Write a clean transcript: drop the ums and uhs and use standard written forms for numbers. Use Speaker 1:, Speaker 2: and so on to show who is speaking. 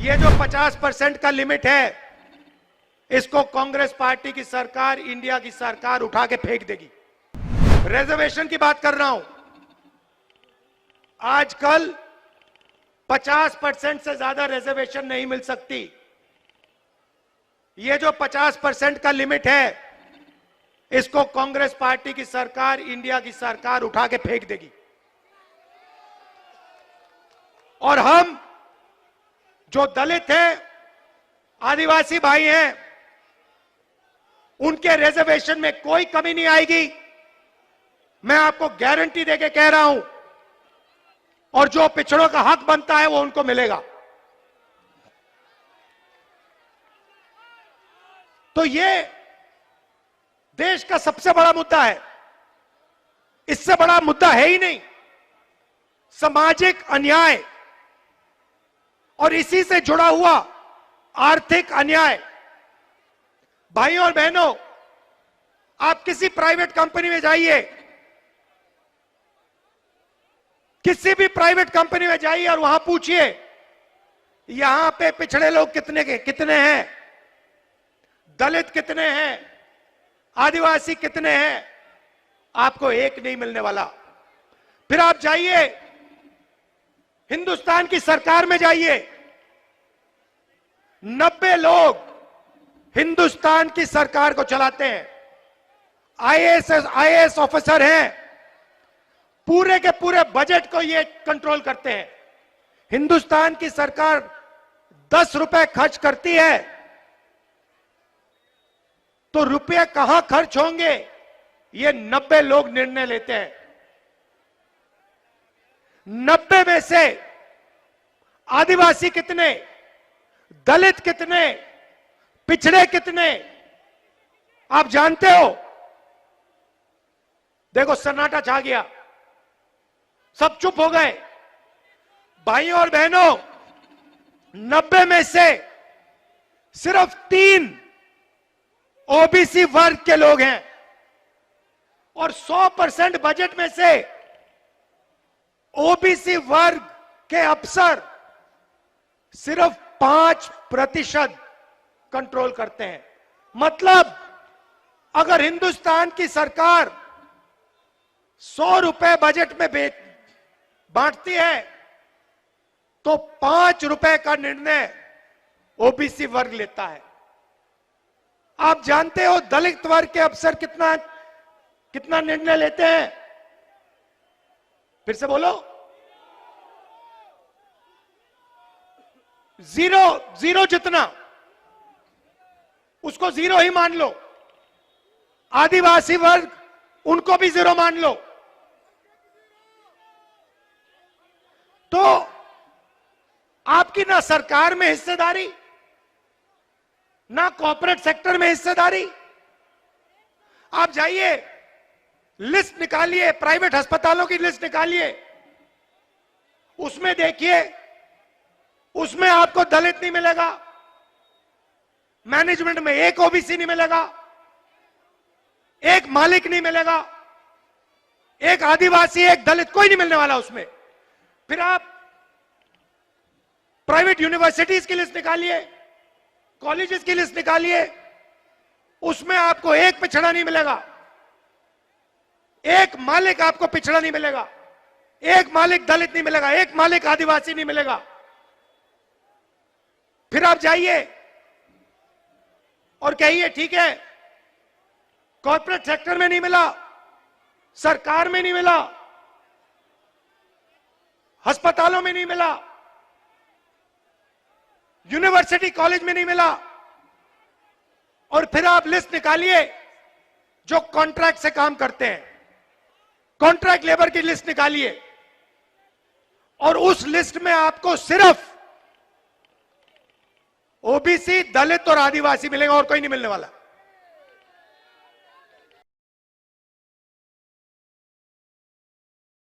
Speaker 1: ये जो 50% का लिमिट है, इसको कांग्रेस पार्टी की सरकार, इंडिया की सरकार उठा के फेंक देगी। रिजर्वेशन की बात कर रहा हूं। आजकल 50% से ज्यादा रिजर्वेशन नहीं मिल सकती। ये जो 50% का लिमिट है, इसको कांग्रेस पार्टी की सरकार, इंडिया की सरकार उठा के फेंक देगी। और हम जो दलित हैं, आदिवासी भाई हैं, उनके रिजर्वेशन में कोई कमी नहीं आएगी। मैं आपको गारंटी देके कह रहा हूं। और जो पिछड़ों का हक बनता है वो उनको मिलेगा। तो ये देश का सबसे बड़ा मुद्दा है। इससे बड़ा मुद्दा है ही नहीं। सामाजिक अन्याय और इसी से जुड़ा हुआ आर्थिक अन्याय। भाइयों और बहनों, आप किसी प्राइवेट कंपनी में जाइए, किसी भी प्राइवेट कंपनी में जाइए और वहां पूछिए यहां पे पिछड़े लोग कितने हैं, दलित कितने हैं, आदिवासी कितने हैं, आपको एक नहीं मिलने वाला। फिर आप जाइए हिंदुस्तान की सरकार में, जाइए 90 लोग हिंदुस्तान की सरकार को चलाते हैं। आईएएस ऑफिसर हैं, पूरे के पूरे बजट को ये कंट्रोल करते हैं। हिंदुस्तान की सरकार 10 रुपए खर्च करती है तो रुपए कहां खर्च होंगे, ये 90 लोग निर्णय लेते हैं। 90 में से आदिवासी कितने, दलित कितने, पिछड़े कितने, आप जानते हो? देखो सन्नाटा छा गया, सब चुप हो गए। भाइयों और बहनों, 90 में से सिर्फ 3 ओबीसी वर्ग के लोग हैं और 100% बजट में से ओबीसी वर्ग के अफसर सिर्फ 5% कंट्रोल करते हैं। मतलब अगर हिंदुस्तान की सरकार 100 रुपए बजट में बांटती है तो 5 रुपए का निर्णय ओबीसी वर्ग लेता है। आप जानते हो दलित वर्ग के अफसर कितना निर्णय लेते हैं? फिर से बोलो, जीरो जितना, उसको जीरो ही मान लो। आदिवासी वर्ग, उनको भी जीरो मान लो। तो आपकी ना सरकार में हिस्सेदारी, ना कॉर्पोरेट सेक्टर में हिस्सेदारी। आप जाइए, लिस्ट निकालिए, प्राइवेट अस्पतालों की लिस्ट निकालिए, उसमें देखिए, उसमें आपको दलित नहीं मिलेगा, मैनेजमेंट में एक ओबीसी नहीं मिलेगा, एक मालिक नहीं मिलेगा, एक आदिवासी, एक दलित, कोई नहीं मिलने वाला उसमें। फिर आप प्राइवेट यूनिवर्सिटीज की लिस्ट निकालिए, कॉलेजेस की लिस्ट निकालिए, उसमें आपको एक पिछड़ा नहीं मिलेगा, एक मालिक आपको पिछड़ा नहीं मिलेगा, एक मालिक दलित नहीं मिलेगा, एक मालिक आदिवासी नहीं मिलेगा। फिर आप जाइए और कहिए ठीक है, कॉर्पोरेट सेक्टर में नहीं मिला, सरकार में नहीं मिला, अस्पतालों में नहीं मिला, यूनिवर्सिटी कॉलेज में नहीं मिला। और फिर आप लिस्ट निकालिए जो कॉन्ट्रैक्ट से काम करते हैं, कॉन्ट्रैक्ट लेबर की लिस्ट निकालिए और उस लिस्ट में आपको सिर्फ ओबीसी, दलित और आदिवासी मिलेगा और कोई नहीं मिलने वाला।